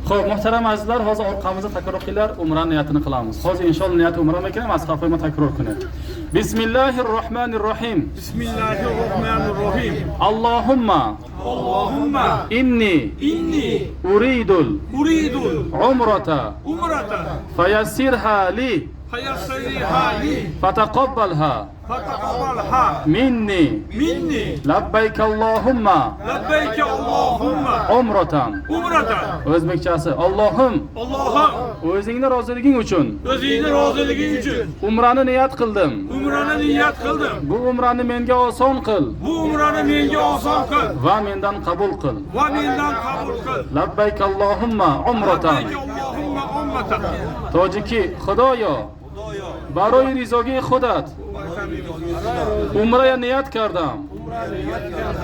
Xo'p, muhtaram azizlar, hozir orqamizda takror qilinglar, umra niyatini qilamiz. Hozir inshaalloh niyat umra ekan, masxafayma takror qilin. Bismillahirrohmanirrohim. Bismillahirrohmanirrohim. Allahumma inni uridul umrata fayassirha li fataqabbalha minni labbayk Allahumma umratan. O'zbekchasi Allohim o'zingning roziliging uchun umrani niyat qildim. Bu umrani menga oson qil va mendan qabul qil. Labbayk Allahumma umratan. Tojiki Xudoyo برای رضای خودت عمره نیت کردم.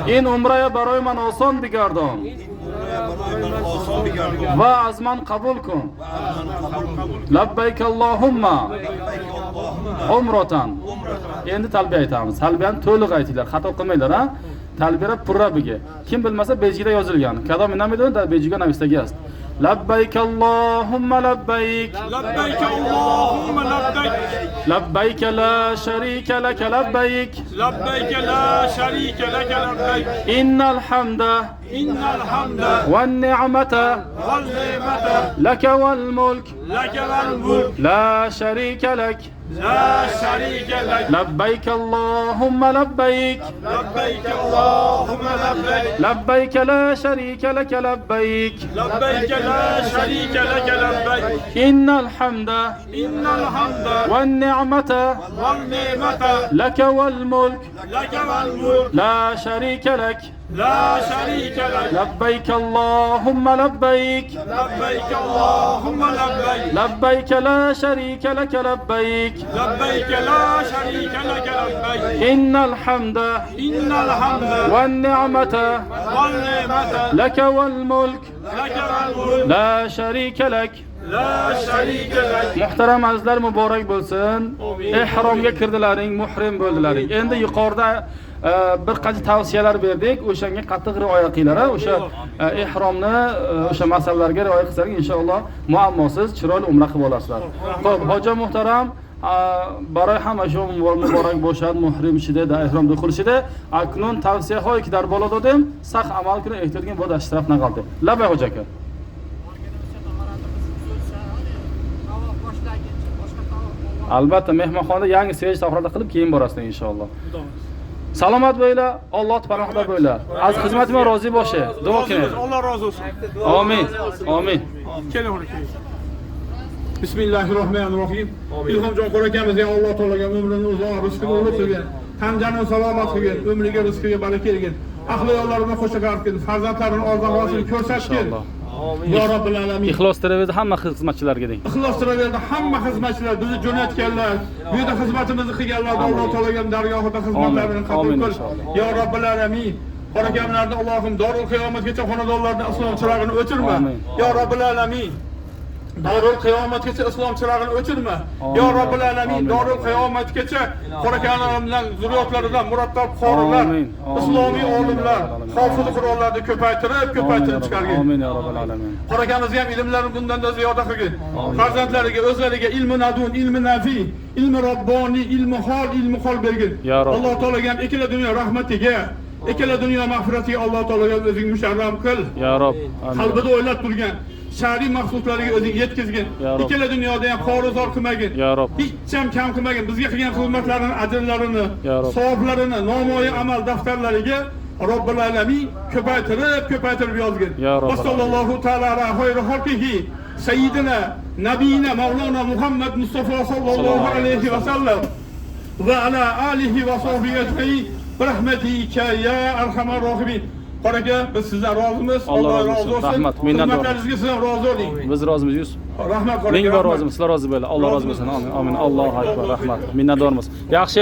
این عمره برای من آسان بگردان و از من قبول کن. لبیک اللهم عمرتان. endi talbiya aytamiz. Talbiyani to'liq aytinglar, xato qilmanglar, ha? Talbiyani purra bige. Kim bilmasa bejida yozilgan. Kado menamidon da bejiga navistaga است. لبيك اللهم لبيك لبيك لا شريك لك لبيك إن الحمد والنعمة لك والملك لا شريك لك لبيك اللهم لبيك لبيك لا شريك لك لبيك إن الحمد والنعمة لك والملك لا شريك لك لبيك اللهم لبيك لبيك لا شريك لك لبيك إن الحمد والنعمة لك والملك لا شريك لك. Muhtaram azizlar, muborak bo'lsin. Ihromga kirdilaring, muhrim bo'ldilaring. Endi yuqorida bir qancha tavsiyalar berdik. O'shanga qattiq rioya qilinglar. O'sha ihromni o'sha masalalarga rioya qilsangiz inshaalloh muammosiz chiroyli umra qilib olasizlar. Xo'p, hoji muhtaram, برای همه شما مبارک باشد. محرم شده در احرام دخول شده. اکنون توصیه هایی که در بالا دادیم سخت عمل کنید، احتیاط کنید با اشراف نقلده. لبه حاجه که albatta mehmonxonada yangi sevich safrada qilib keyin borasiz inshaalloh. Salomat bo'yla, Alloh panohida bo'yla. Az xizmatimga rozi bo'shi. Duo qiling. Alloh rozi bo'lsin. Amin. Amin. Bismillahirrohmanirrohim. Ilhomjon qo'rakamiz ya Alloh taolaga umrini uzoq, rizqini ulug' qilgin. Tan janon salomat qilgin, umriga rizqiga baraka bergin. Ahli yo'llarini qo'shaqar qilgin, farzandlarini orzu-havasini ko'rsatgin. Ya Robbil alamin. Ixlos teraverdi hamma xizmatchilarga deng. Ixlos teraverdi hamma xizmatchilar, bizni jo'natganlar, bu yerda xizmatimizni qilganlar, Alloh taolaga dargohida xizmatlarini qabul qil. Ya Robbil alamin. Qorakamlarni Allohim dorul qiyomatgacha xonadonlardan islom chirog'ini o'chirma. Ya Robbil alamin. Darul qiyomatgacha islom chirog'ini o'chirma. Ya Robbil alamin, darul qiyomatgacha qorakamlardan, zurriyotlaridan murattab qorilar, islomiy olimlar, hofiz Qur'onlarni ko'paytirib chiqargin. Amin ya Robbil alamin. Qorakamizga ham ilmlarini bundan-da ziyoda qilgin. Farzandlariga, o'zlariga ilmi nadun, ilmi nafi, ilmi robboniy, ilmi hol bergin. Alloh taolaga ham ikkala dunyo rahmatiga, ikkala dunyo mag'firatiga Alloh taolaga o'zing musharram qil. Ya Rob. Qalbida o'ylab turgan shariy maqsadlariga o'zing yetkazgin. Ikkala dunyoda ham xorizor qilmagin. Hech ham kam qilmagin. Bizga qilgan xizmatlarining ajrlarini, savoblarini namoyi amal daftarlariga Robbil alamin ko'paytirib yozgin. Va sallallohu taala ala xayri xalqihi sayyidina nabiyina Mavlana Muhammad Mustafa sallallohu alayhi va sallam va ala alihi va sahbihi ajmain rahmatika ya arhamar rohimin. Qoraka, biz sizdan rozimiz. Alloh rozi bo'lsin. Rahmat, minnatdor. Xizmatlaringizga sizdan rozi bo'ling. Biz rozimiz, Yusuf. Rahmat, qoraka. Menga rozimiz, sizlar rozi bo'ling. Alloh rozi bo'lsin. Amin. Amin. Allohu akbar. Rahmat. Minnatdormiz. Yaxshi